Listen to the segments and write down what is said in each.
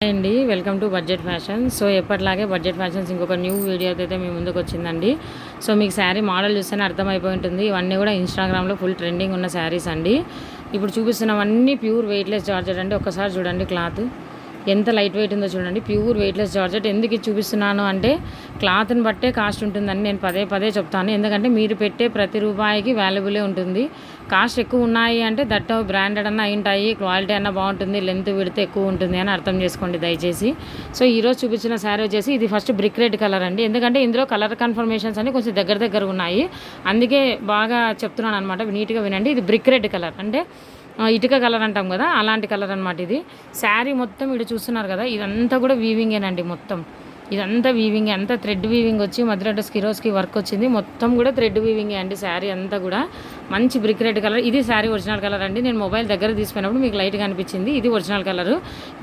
Hi అండి, welcome to budget fashion. So ఎప్పటిలాగే budget fashions ఇంకొక న్యూ వీడియోతో అయితే మీ ముందుకు వచ్చిందండి. సో మీకు శారీ మోడల్ చూస్తేనే అర్థమైపోయి ఉంటుంది. ఇవన్నీ కూడా ఇన్స్టాగ్రామ్లో ఫుల్ ట్రెండింగ్ ఉన్న శారీస్ అండి. ఇప్పుడు చూపిస్తున్నవన్నీ ప్యూర్ వెయిట్లెస్ జార్జెట్ అండి. ఒక్కసారి చూడండి క్లాత్ ఎంత లైట్ వెయిట్ ఉందో చూడండి. Pure weightless georgette. ఎందుకు ఇది చూపిస్తున్నాను అంటే క్లాత్ని బట్టే కాస్ట్ ఉంటుందని నేను పదే పదే చెప్తాను. ఎందుకంటే మీరు పెట్టే ప్రతి రూపాయికి వాల్యుబులే ఉంటుంది. కాస్ట్ ఎక్కువ ఉన్నాయి అంటే దట్ బ్రాండెడ్ అన్న అయింటాయి, క్వాలిటీ అన్న బాగుంటుంది, లెంత్ విడితే ఎక్కువ ఉంటుంది అని అర్థం చేసుకోండి దయచేసి. సో ఈరోజు చూపించిన శారీ వచ్చేసి ఇది ఫస్ట్ బ్రిక్ రెడ్ కలర్ అండి. ఎందుకంటే ఇందులో కలర్ కన్ఫర్మేషన్స్ అన్ని కొంచెం దగ్గర ఉన్నాయి, అందుకే బాగా చెప్తున్నాను అనమాట. నీట్గా వినండి. ఇది బ్రిక్ రెడ్ కలర్ అంటే ఇటుక కలర్ అంటాం కదా, అలాంటి కలర్ అనమాట. ఇది శారీ మొత్తం ఇక్కడ చూస్తున్నారు కదా, ఇదంతా కూడా వీవింగేనండి. మొత్తం ఇదంతా వీవింగ్, అంతా థ్రెడ్ వీవింగ్ వచ్చి మధ్యలో స్కిరోస్కి వర్క్ వచ్చింది. మొత్తం కూడా థ్రెడ్ వీవింగే అండి. శారీ అంతా కూడా మంచి బ్రిక్ రెడ్ కలర్. ఇది శారీ ఒరిజినల్ కలర్ అండి. నేను మొబైల్ దగ్గర తీసుకున్నప్పుడు మీకు లైట్గా అనిపించింది. ఇది ఒరిజినల్ కలరు.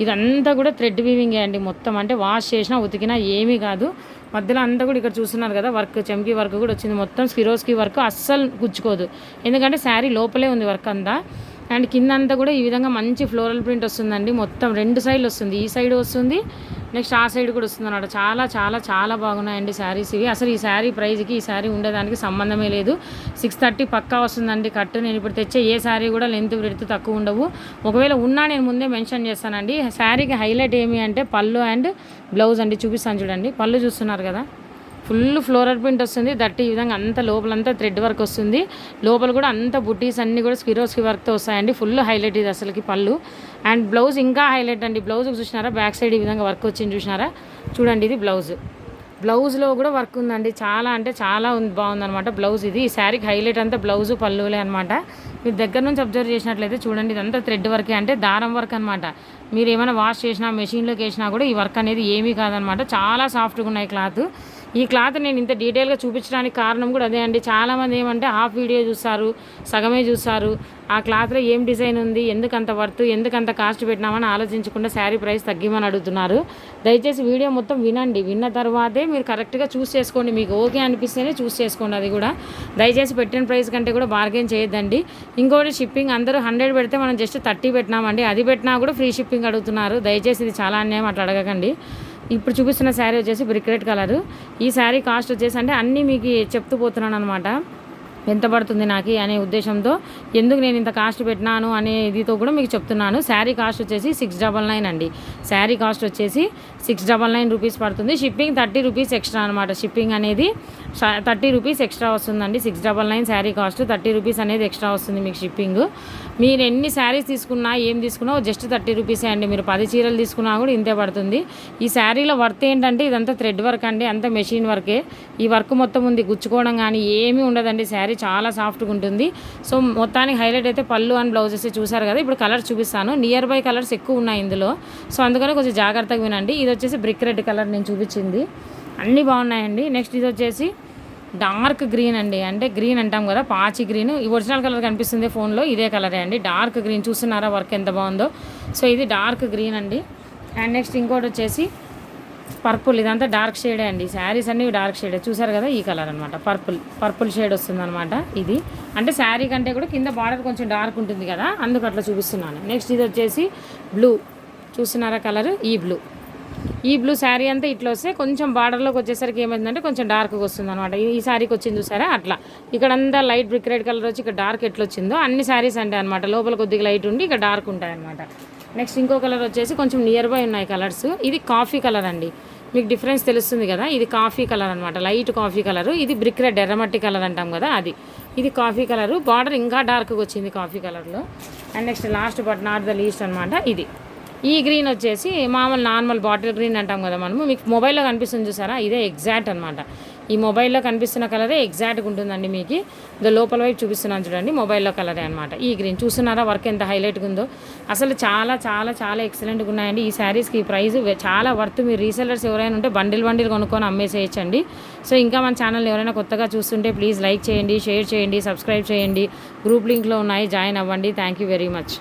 ఇదంతా కూడా థ్రెడ్ వీవింగే అండి. మొత్తం అంటే వాష్ చేసినా ఉతికినా ఏమీ కాదు. మధ్యలో అంతా కూడా ఇక్కడ చూస్తున్నారు కదా, వర్క్ చెంకి వర్క్ కూడా వచ్చింది. మొత్తం స్కిరోస్కి వర్క్ అస్సలు గుచ్చుకోదు, ఎందుకంటే శారీ లోపలే ఉంది వర్క్ అంతా. అండ్ కింద అంతా కూడా ఈ విధంగా మంచి ఫ్లోరల్ ప్రింట్ వస్తుందండి. మొత్తం రెండు సైడ్లు వస్తుంది, ఈ సైడ్ వస్తుంది, నెక్స్ట్ ఆ సైడ్ కూడా వస్తుంది అన్నమాట. చాలా చాలా చాలా బాగున్నాయండి శారీస్ ఇవి. అసలు ఈ శారీ ప్రైస్కి ఈ శారీ ఉండేదానికి సంబంధమే లేదు. 630 పక్కా వస్తుందండి కట్టు. నేను ఇప్పుడు తెచ్చే ఏ శారీ కూడా లెంత్ విడ్త్ తక్కువ ఉండవు. ఒకవేళ ఉన్నా నేను ముందే మెన్షన్ చేస్తానండి. శారీకి హైలైట్ ఏమి అంటే పళ్ళు అండ్ బ్లౌజ్ అండి. చూపిస్తాను చూడండి. పళ్ళు చూస్తున్నారు కదా, ఫుల్ ఫ్లోరల్ ప్రింట్ వస్తుంది. దట్ ఈ విధంగా అంత లోపలంతా థ్రెడ్ వర్క్ వస్తుంది. లోపల కూడా అంత బుటీస్ అన్నీ కూడా స్కిరోస్కి వర్క్తో వస్తాయండి. ఫుల్ హైలైట్ ఇది అసలుకి పళ్ళు. అండ్ బ్లౌజ్ ఇంకా హైలైట్ అండి. బ్లౌజ్ చూసినారా, బ్యాక్ సైడ్ ఈ విధంగా వర్క్ వచ్చింది చూసినారా, చూడండి. ఇది బ్లౌజ్లో కూడా వర్క్ ఉందండి. చాలా అంటే చాలా బాగుందనమాట బ్లౌజ్. ఇది ఈ శారీకి హైలైట్ అంతా బ్లౌజు పళ్ళులే అనమాట. మీరు దగ్గర నుంచి అబ్జర్వ్ చేసినట్లయితే చూడండి, ఇదంతా థ్రెడ్ వర్కే, అంటే దారం వర్క్ అనమాట. మీరు ఏమైనా వాష్ చేసినా మెషిన్లోకి వేసినా కూడా ఈ వర్క్ అనేది ఏమీ కాదనమాట. చాలా సాఫ్ట్గా ఉన్నాయి క్లాత్. ఈ క్లాత్ నేను ఇంత డీటెయిల్గా చూపించడానికి కారణం కూడా అదే అండి. చాలామంది ఏమంటే హాఫ్ వీడియో చూస్తారు, సగమే చూస్తారు. ఆ క్లాత్లో ఏం డిజైన్ ఉంది, ఎందుకంత వర్త్, ఎందుకంత కాస్ట్ పెట్టినామని ఆలోచించకుండా శారీ ప్రైస్ తగ్గిమని అడుగుతున్నారు. దయచేసి వీడియో మొత్తం వినండి. విన్న తర్వాతే మీరు కరెక్ట్గా చూస్ చేసుకోండి. మీకు ఓకే అనిపిస్తేనే చూస్ చేసుకోండి. అది కూడా దయచేసి పెట్టిన ప్రైస్ కంటే కూడా బార్గెన్ చేయొద్దండి. ఇంకోటి షిప్పింగ్ అందరూ 100 పెడితే మనం జస్ట్ 30 పెట్టినామండి. అది పెట్టినా కూడా ఫ్రీ షిప్పింగ్ అడుగుతున్నారు. దయచేసి ఇది చాలా అన్యాయం, అట్లా అడగకండి. ఇప్పుడు చూపిస్తున్న శారీ వచ్చేసి బ్రిక్ రెడ్ కలరు. ఈ శారీ కాస్ట్ వచ్చేసి అంటే అన్నీ మీకు చెప్తూ పోతున్నాను అనమాట, ఎంత పడుతుంది నాకు అనే ఉద్దేశంతో. ఎందుకు నేను ఇంత కాస్ట్ పెట్టినాను అనే ఇదితో కూడా మీకు చెప్తున్నాను. శారీ కాస్ట్ వచ్చేసి 699 అండి. శారీ కాస్ట్ వచ్చేసి 699 రూపీస్ పడుతుంది. షిప్పింగ్ 30 రూపీస్ ఎక్స్ట్రా అనమాట. షిప్పింగ్ అనేది 30 రూపీస్ ఎక్స్ట్రా వస్తుందండి. 699 శారీ కాస్ట్, 30 రూపీస్ అనేది ఎక్స్ట్రా వస్తుంది మీకు షిప్పింగ్. మీరు ఎన్ని శారీస్ తీసుకున్నా ఏం తీసుకున్నా జస్ట్ 30 రూపీసే అండి. మీరు 10 చీరలు తీసుకున్నా కూడా ఇంతే పడుతుంది. ఈ శారీలో వర్త్ ఏంటంటే ఇదంతా థ్రెడ్ వర్క్ అండి, అంతా మెషిన్ వర్కే. ఈ వర్క్ మొత్తం ఉంది, గుచ్చుకోవడం కానీ ఏమీ ఉండదండి. శారీ చాలా సాఫ్ట్గా ఉంటుంది. సో మొత్తానికి హైలైట్ అయితే పళ్ళు అండ్ బ్లౌజెస్ చూసారు కదా. ఇప్పుడు కలర్స్ చూపిస్తాను. నియర్ బై కలర్స్ ఎక్కువ ఉన్నాయి ఇందులో, సో అందుకని కొంచెం జాగ్రత్తగా వినండి. ఇది వచ్చేసి బ్రిక్ రెడ్ కలర్ నేను చూపించింది, అన్నీ బాగున్నాయండి. నెక్స్ట్ ఇది వచ్చేసి డార్క్ గ్రీన్ అండి. అంటే గ్రీన్ అంటాం కదా, పాచి గ్రీన్. ఈ ఒరిజినల్ కలర్ కనిపిస్తుంది ఫోన్లో, ఇదే కలరే అండి. డార్క్ గ్రీన్ చూస్తున్నారా వర్క్ ఎంత బాగుందో. సో ఇది డార్క్ గ్రీన్ అండి. అండ్ నెక్స్ట్ ఇంకోటి వచ్చేసి పర్పుల్. ఇదంతా డార్క్ షేడే అండి. శారీస్ అన్నీ డార్క్ షేడే చూసారు కదా. ఈ కలర్ అనమాట, పర్పుల్ షేడ్ వస్తుంది అనమాట. ఇది అంటే శారీ కంటే కూడా కింద బార్డర్ కొంచెం డార్క్ ఉంటుంది కదా, అందుకు అట్లా చూపిస్తున్నాను. నెక్స్ట్ ఇది వచ్చేసి బ్లూ. చూస్తున్నారా కలర్, ఈ బ్లూ శారీ అంతా ఇట్లా వస్తే కొంచెం బార్డర్లోకి వచ్చేసరికి ఏమైందంటే కొంచెం డార్క్గా వస్తుంది అనమాట. ఈ శారీకి వచ్చింది చూసారా అట్లా. ఇక్కడంతా లైట్ బ్రిక్ రెడ్ కలర్ వచ్చి ఇక్కడ డార్క్ ఎట్లా వచ్చిందో అన్ని శారీస్ అంటే అనమాట. లోపల కొద్దిగా లైట్ ఉండి ఇక్కడ డార్క్ ఉంటాయి అనమాట. నెక్స్ట్ ఇంకో కలర్ వచ్చేసి కొంచెం నియర్ బై ఉన్నాయి కలర్స్. ఇది కాఫీ కలర్ అండి. మీకు డిఫరెన్స్ తెలుస్తుంది కదా, ఇది కాఫీ కలర్ అనమాట, లైట్ కాఫీ కలరు. ఇది బ్రిక్ రెడ్ ఎర్రమట్టి కలర్ అంటాం కదా, అది. ఇది కాఫీ కలరు, బార్డర్ ఇంకా డార్క్గా వచ్చింది కాఫీ కలర్లో. And next last but not the least అనమాట ఇది. ఈ గ్రీన్ వచ్చేసి మామూలు నార్మల్ బాటిల్ గ్రీన్ అంటాం కదా మనము. మీకు మొబైల్లో కనిపిస్తుంది చూసారా, ఇదే ఎగ్జాక్ట్ అనమాట. ఈ మొబైల్లో కనిపిస్తున్న కలరే ఎగ్జాక్ట్గా ఉంటుందండి. మీకు ఇది లోపల వైపు చూపిస్తున్నాను చూడండి, మొబైల్లో కలరే అనమాట. ఈ గ్రీన్ చూస్తున్నారా వర్క్ ఎంత హైలైట్గా ఉందో. అసలు చాలా చాలా చాలా ఎక్సలెంట్గా ఉన్నాయండి. ఈ శారీస్కి ఈ ప్రైస్ చాలా వర్త్. మీరు రీసెల్లర్స్ ఎవరైనా ఉంటే బండిల్ కొనుక్కొని అమ్మేసేయచ్చండి. సో ఇంకా మన ఛానల్ ఎవరైనా కొత్తగా చూస్తుంటే ప్లీజ్ లైక్ చేయండి, షేర్ చేయండి, సబ్స్క్రైబ్ చేయండి. గ్రూప్ లింక్లో ఉన్నాయి, జాయిన్ అవ్వండి. Thank you very much.